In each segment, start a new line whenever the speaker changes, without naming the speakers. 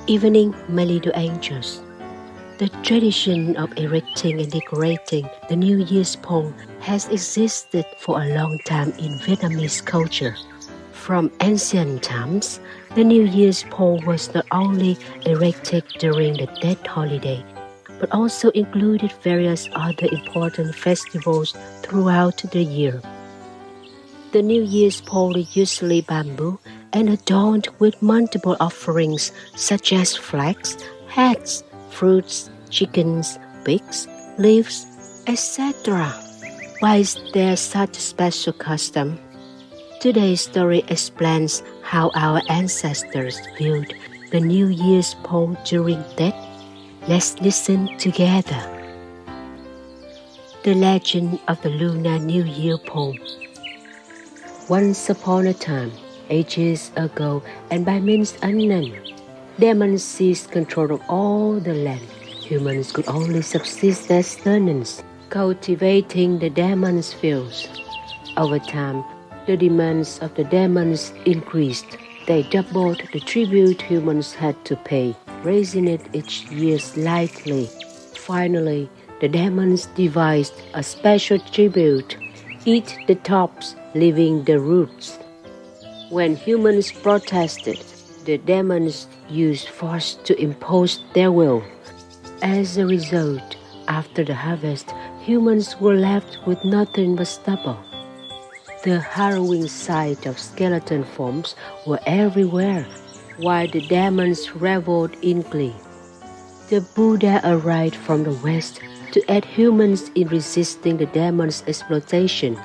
Evening, my little angels. The tradition of erecting and decorating the New Year's pole has existed for a long time in Vietnamese culture. From ancient times, the New Year's pole was not only erected during the Tet holiday, but also included various other important festivals throughout the year. The New Year's pole is usually bamboo and adorned with multiple offerings such as flags, hats, fruits, chickens, pigs, leaves, etc. Why is there such a special custom? Today's story explains how our ancestors viewed the New Year's pole during Tet. Let's listen together. The legend of the Lunar New Year Pole. Once upon a time, ages ago and by means unknown, demons seized control of all the land. Humans could only subsist as tenants, cultivating the demons' fields. Over time, the demands of the demons increased. They doubled the tribute humans had to pay, raising it each year slightly. Finally, the demons devised a special tribute: eat the tops, leaving the roots. When humans protested, the demons used force to impose their will. As a result, after the harvest, humans were left with nothing but stubble. The harrowing sight of skeleton forms were everywhere, while the demons reveled in glee. The Buddha arrived from the west to aid humans in resisting the demons' exploitation.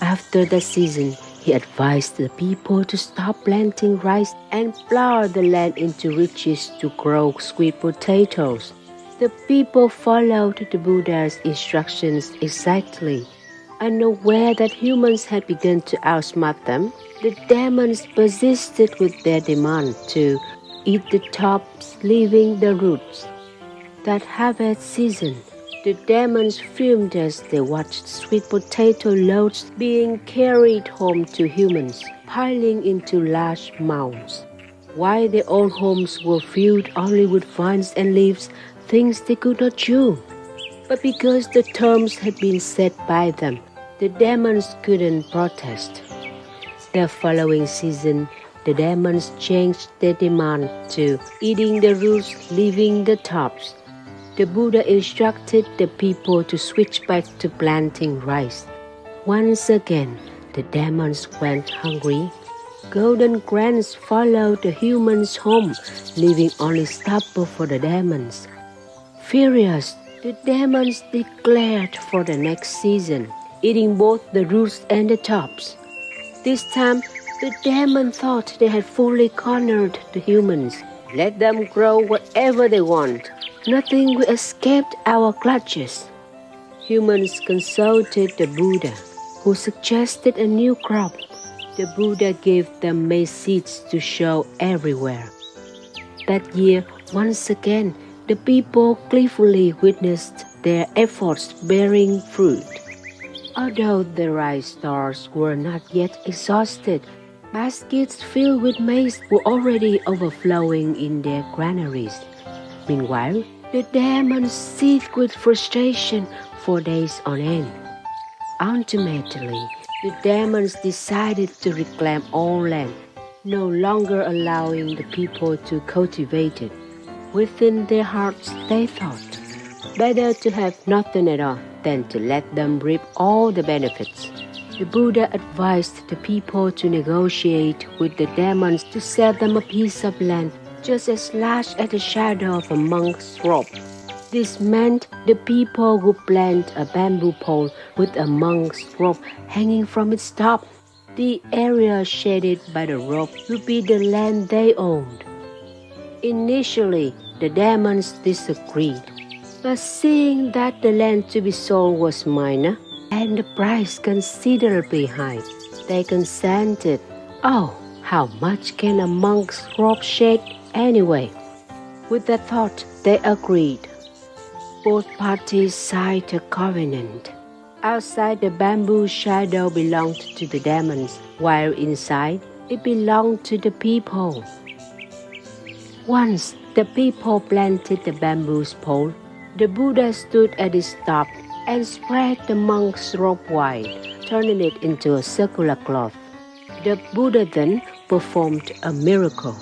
After that season, he advised the people to stop planting rice and plow the land into ridges to grow sweet potatoes. The people followed the Buddha's instructions exactly. Unaware that humans had begun to outsmart them, the demons persisted with their demand to eat the tops, leaving the roots. That harvest season, the demons fumed as they watched sweet potato loads being carried home to humans, piling into large mounds. While their own homes were filled only with vines and leaves, things they could not chew. But because the terms had been set by them, the demons couldn't protest. The following season, the demons changed their demand to eating the roots, leaving the tops. The Buddha instructed the people to switch back to planting rice. Once again, the demons went hungry. Golden grants followed the humans home, leaving only stubble for the demons. Furious, the demons declared for the next season, eating both the roots and the tops. This time, the demon thought they had fully cornered the humans. Let them grow whatever they want. Nothing will escape our clutches. Humans consulted the Buddha, who suggested a new crop. The Buddha gave them maize seeds to sow everywhere. That year, once again, the people gleefully witnessed their efforts bearing fruit. Although the rice stores were not yet exhausted, baskets filled with maize were already overflowing in their granaries. Meanwhile, the demons seethed with frustration for days on end. Ultimately, the demons decided to reclaim all land, no longer allowing the people to cultivate it. Within their hearts, they thought, better to have nothing at all than to let them reap all the benefits. The Buddha advised the people to negotiate with the demons to sell them a piece of land just as large as the shadow of a monk's robe. This meant the people would plant a bamboo pole with a monk's robe hanging from its top. The area shaded by the robe would be the land they owned. Initially, the demons disagreed, but seeing that the land to be sold was minor and the price considerably high, they consented. Oh, how much can a monk's robe shake anyway? With that thought, they agreed. Both parties signed a covenant. Outside, the bamboo shadow belonged to the demons, while inside, it belonged to the people. Once the people planted the bamboo pole, the Buddha stood at its top and spread the monk's robe wide, turning it into a circular cloth. The Buddha then performed a miracle,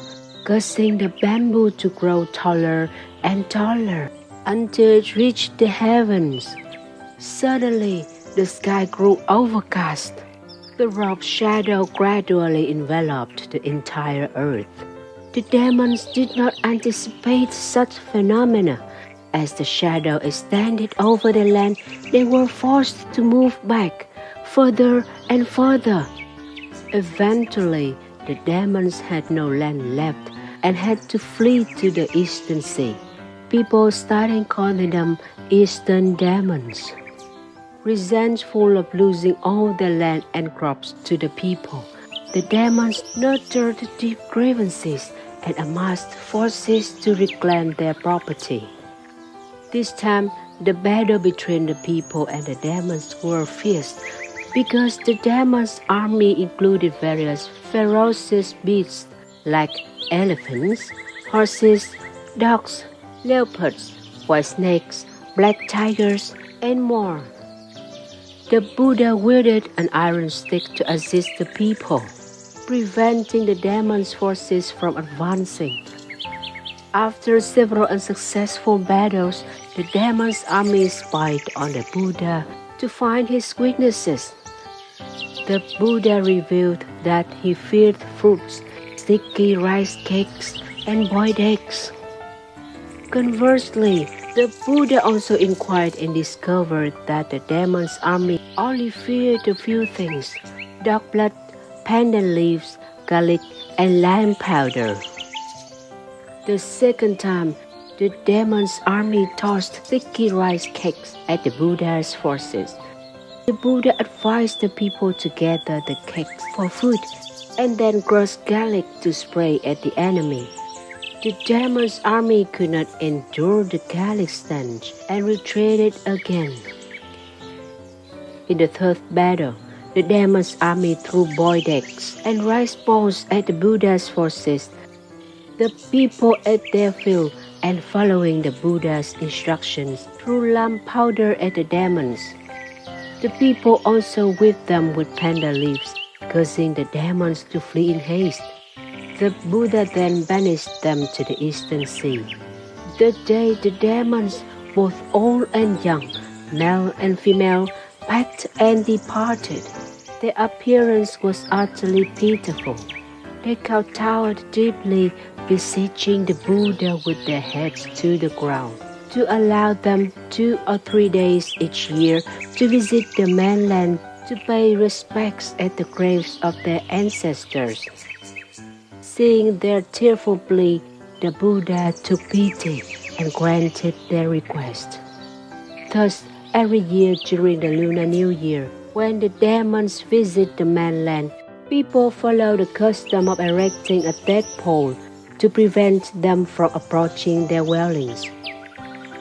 causing the bamboo to grow taller and taller until it reached the heavens. Suddenly, the sky grew overcast. The robe's shadow gradually enveloped the entire earth. The demons did not anticipate such phenomena. As the shadow extended over the land, they were forced to move back, further and further. Eventually, the demons had no land left and had to flee to the Eastern Sea. People started calling them Eastern demons. Resentful of losing all their land and crops to the people, the demons nurtured deep grievances and amassed forces to reclaim their property. This time, the battle between the people and the demons were fierce because the demons' army included various ferocious beasts like elephants, horses, dogs, leopards, white snakes, black tigers, and more. The Buddha wielded an iron stick to assist the people, preventing the demons' forces from advancing. After several unsuccessful battles, the demon's army spied on the Buddha to find his weaknesses. The Buddha revealed that he feared fruits, sticky rice cakes, and boiled eggs. Conversely, the Buddha also inquired and discovered that the demon's army only feared a few things: dog blood, pandan leaves, garlic, and lime powder. The second time, the demon's army tossed sticky rice cakes at the Buddha's forces. The Buddha advised the people to gather the cakes for food and then crush garlic to spray at the enemy. The demon's army could not endure the garlic stench and retreated again. In the third battle, the demon's army threw boiled eggs and rice balls at the Buddha's forces. The people ate their fill and, following the Buddha's instructions, threw lime powder at the demons. The people also whipped them with panda leaves, causing the demons to flee in haste. The Buddha then banished them to the Eastern Sea. That day the demons, both old and young, male and female, packed and departed. Their appearance was utterly pitiful. They kowtowed deeply, beseeching the Buddha with their heads to the ground to allow them 2 or 3 days each year to visit the mainland to pay respects at the graves of their ancestors. Seeing their tearful plea, the Buddha took pity and granted their request. Thus, every year during the Lunar New Year, when the demons visit the mainland, people follow the custom of erecting a dead pole to prevent them from approaching their dwellings.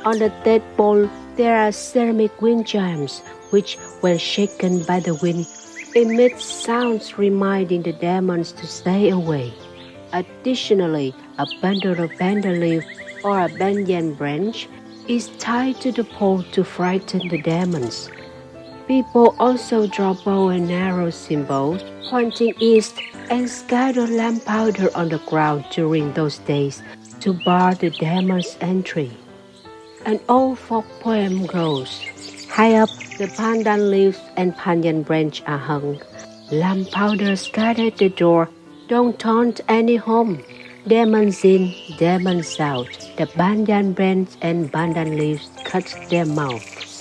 On the dead pole, there are ceramic wind chimes, which, when shaken by the wind, emit sounds reminding the demons to stay away. Additionally, a bundle of pandan leaf or a banyan branch is tied to the pole to frighten the demons. People also draw bow and arrow symbols pointing east and scatter lime powder on the ground during those days to bar the demon's entry. An old folk poem goes, high up the pandan leaves and banyan branch are hung. Lime powder scattered the door, don't taunt any home. Demons in, demons out. The banyan branch and pandan leaves cut their mouths.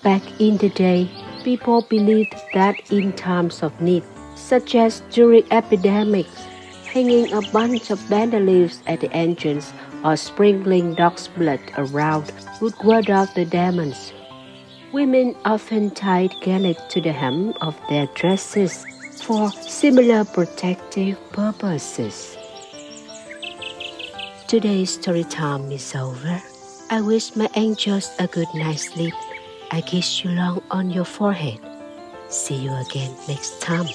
Back in the day, people believed that in times of need, such as during epidemics, hanging a bunch of banana leaves at the entrance or sprinkling dog's blood around would ward off the demons. Women often tied garlic to the hem of their dresses for similar protective purposes. Today's story time is over. I wish my angels a good night's sleep. I kiss you long on your forehead. See you again next time.